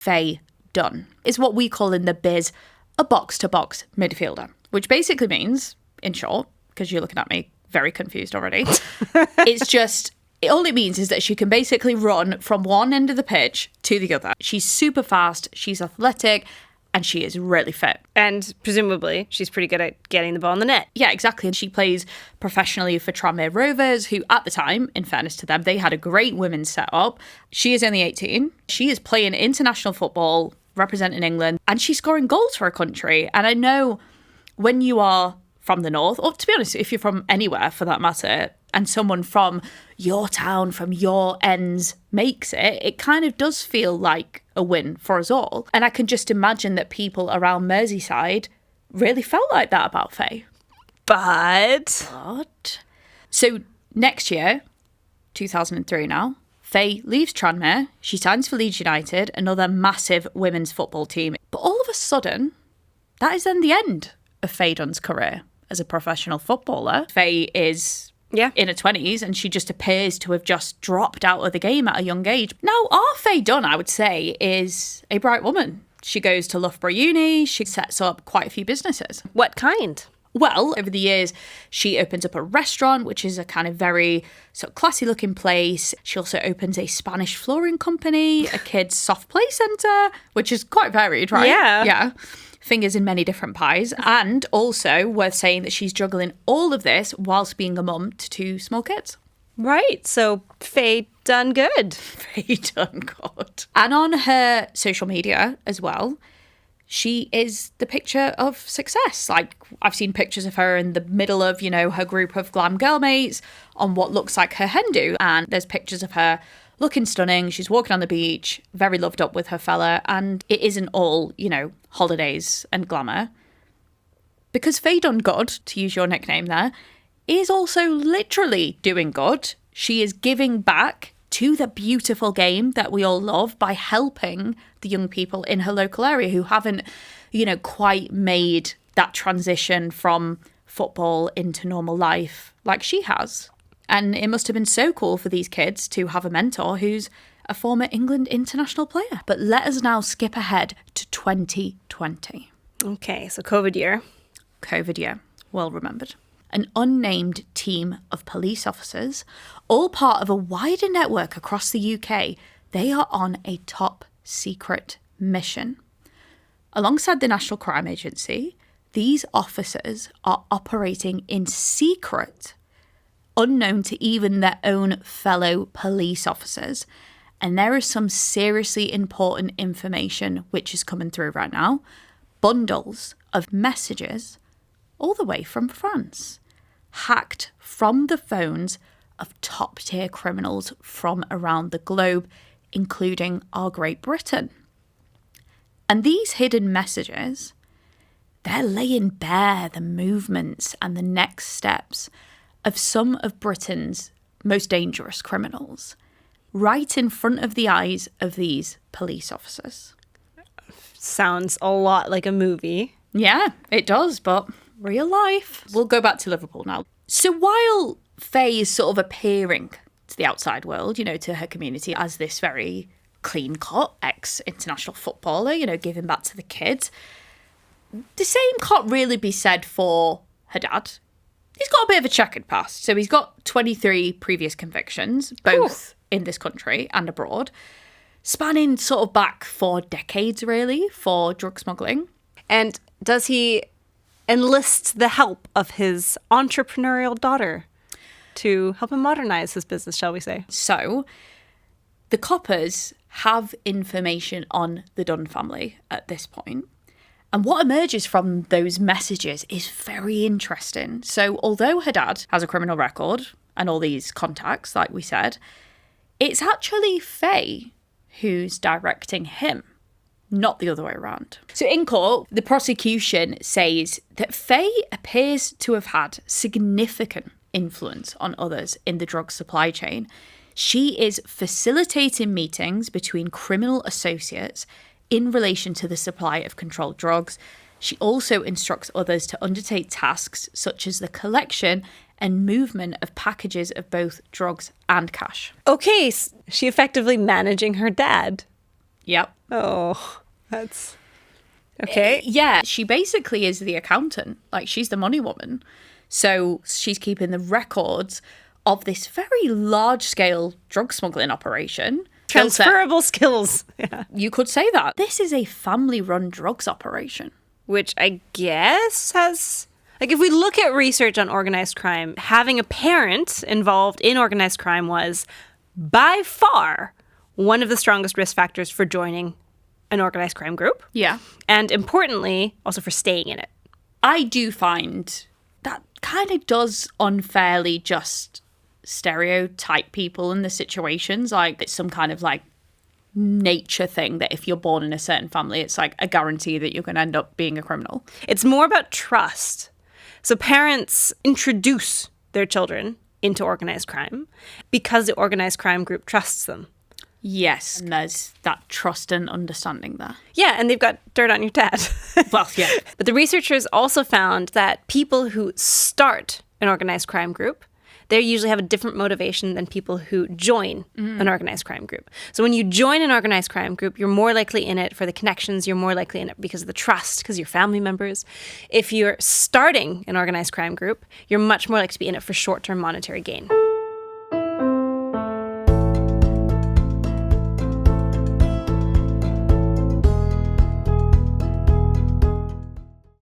Faye Dunn is what we call in the biz a box-to-box midfielder, which basically means, in short, because you're looking at me very confused already, all it means is that she can basically run from one end of the pitch to the other. She's super fast, she's athletic, and she is really fit. And presumably, she's pretty good at getting the ball in the net. Yeah, exactly. And she plays professionally for Tranmere Rovers, who at the time, in fairness to them, they had a great women's setup. She is only 18. She is playing international football, representing England, and she's scoring goals for her country. And I know when you are from the north, or to be honest, if you're from anywhere for that matter, and someone from your town, from your ends makes it, it kind of does feel like a win for us all. And I can just imagine that people around Merseyside really felt like that about Faye. But So next year, 2003 now, Faye leaves Tranmere, she signs for Leeds United, another massive women's football team. But all of a sudden, that is then the end of Faye Dunn's career as a professional footballer. Faye is in her 20s, and she just appears to have just dropped out of the game at a young age. Now, our Faye Dunn, I would say, is a bright woman. She goes to Loughborough Uni, she sets up quite a few businesses. What kind? Well, over the years, she opens up a restaurant, which is a kind of very sort of classy looking place. She also opens a Spanish flooring company, a kids' soft play centre, which is quite varied, right? Yeah. Fingers in many different pies. And also worth saying that she's juggling all of this whilst being a mum to two small kids. Right. So Faye done good. Faye done good. And on her social media as well, she is the picture of success. Like, I've seen pictures of her in the middle of, her group of glam girl mates on what looks like her hen do. And there's pictures of her looking stunning. She's walking on the beach, very loved up with her fella. And it isn't all, holidays and glamour. Because Faye Dunn Good, to use your nickname there, is also literally doing good. She is giving back to the beautiful game that we all love by helping the young people in her local area who haven't, quite made that transition from football into normal life like she has. And it must have been so cool for these kids to have a mentor who's a former England international player. But let us now skip ahead to 2020. Okay, so COVID year. COVID year, well remembered. An unnamed team of police officers, all part of a wider network across the UK, they are on a top secret mission. Alongside the National Crime Agency, these officers are operating in secret, unknown to even their own fellow police officers. And there is some seriously important information which is coming through right now. Bundles of messages all the way from France, hacked from the phones of top-tier criminals from around the globe, including our Great Britain. And these hidden messages, they're laying bare the movements and the next steps of some of Britain's most dangerous criminals, right in front of the eyes of these police officers. Sounds a lot like a movie. Yeah, it does, but real life. We'll go back to Liverpool now. So while Faye is sort of appearing to the outside world, to her community as this very clean-cut ex-international footballer, giving back to the kids, the same can't really be said for her dad. He's got a bit of a checkered past. So he's got 23 previous convictions, both in this country and abroad, spanning sort of back 4 decades, really, for drug smuggling. And does he enlist the help of his entrepreneurial daughter to help him modernize his business, shall we say? So the coppers have information on the Dunn family at this point. And what emerges from those messages is very interesting. So although her dad has a criminal record and all these contacts, like we said, it's actually Faye who's directing him, not the other way around. So in court, the prosecution says that Faye appears to have had significant influence on others in the drug supply chain. She is facilitating meetings between criminal associates in relation to the supply of controlled drugs. She also instructs others to undertake tasks such as the collection and movement of packages of both drugs and cash. Okay, she effectively managing her dad. Yep. Oh, that's okay. Yeah, she basically is the accountant. Like, she's the money woman. So she's keeping the records of this very large-scale drug smuggling operation. Transferable skills. Yeah. You could say that. This is a family-run drugs operation. Which I guess has... Like, if we look at research on organized crime, having a parent involved in organized crime was, by far, one of the strongest risk factors for joining an organized crime group. Yeah. And importantly, also for staying in it. I do find that kind of does unfairly just stereotype people in the situations. Like, it's some kind of, like, nature thing that if you're born in a certain family, it's like a guarantee that you're going to end up being a criminal. It's more about trust. So parents introduce their children into organized crime because the organized crime group trusts them. Yes, and there's that trust and understanding there. Yeah, and they've got dirt on your dad. Well, yeah. But the researchers also found that people who start an organized crime group, they usually have a different motivation than people who join an organized crime group. So when you join an organized crime group, you're more likely in it for the connections. You're more likely in it because of the trust, because you're family members. If you're starting an organized crime group, you're much more likely to be in it for short-term monetary gain.